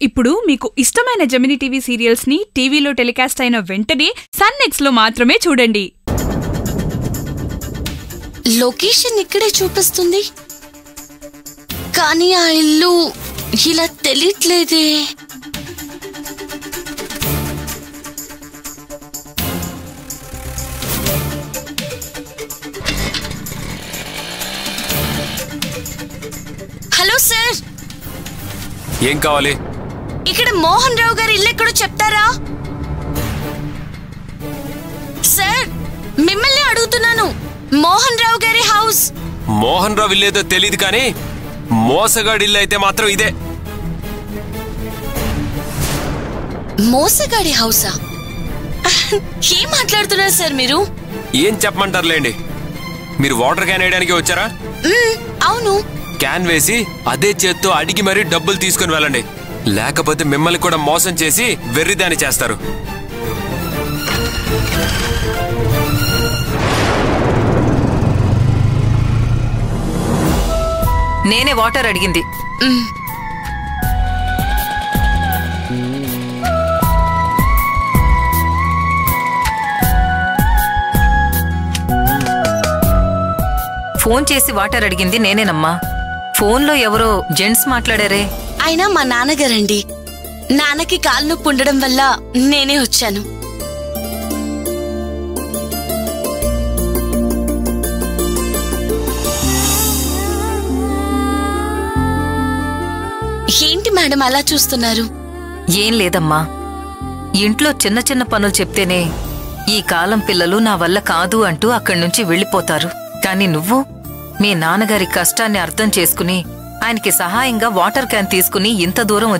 ఇప్పుడు మీకు ఇష్టమైన జెమినీ టీవీ సీరియల్స్ ని టీవీలో టెలికాస్ట్ అయిన వెంటనే సన్ నెక్స్ట్ లో మాత్రమే చూడండి. లొకేషన్ ఇక్కడే చూపిస్తుంది, కానీ ఆ ఇల్లు ఇలా తెలియట్లేదే. హలో సార్, ఏం కావాలి? ఇక్కడ మోహన్ రావు గారి ఇల్లు ఎక్కడో చెప్తారా? సార్, మిమ్మల్ని అడుగుతున్నాను. మోహన్ రావు గారి హౌస్. మోహన్ రావు ఇల్లేదో తెలియదు, కానీ మోసగాడి ఇల్లు అయితే మాత్రం ఇదే. మోసగాడి హౌసా? ఏం మాట్లాడుతున్నారు సార్ మీరు? ఏం చెప్పమంటారులేండి. మీరు వాటర్ క్యాన్ వేయడానికి వచ్చారా? అవును. క్యాన్ వేసి అదే చేత్తో అడిగి మరీ డబ్బులు తీసుకుని వెళ్ళండి, లేకపోతే మిమ్మల్ని కూడా మోసం చేసి వెర్రిదాని చేస్తారు. నేనే వాటర్ అడిగింది. ఫోన్ చేసి వాటర్ అడిగింది నేనేనమ్మా. ఫోన్లో ఎవరో జెంట్స్ మాట్లాడారే. ఆయన మా నాన్నగారండి. నాన్నకి కాలు నొప్పి ఉండడం వల్ల నేనే వచ్చాను. ఏంటి మేడం అలా చూస్తున్నారు? ఏం లేదమ్మా, ఇంట్లో చిన్న చిన్న పనులు చెప్తేనే ఈ కాలం పిల్లలు నా వల్ల కాదు అంటూ అక్కడి నుంచి వెళ్ళిపోతారు. కానీ నువ్వు మీ నాన్నగారి కష్టాన్ని అర్థం చేసుకుని ఆయనకి సహాయంగా వాటర్ క్యాన్ తీసుకుని ఇంత దూరం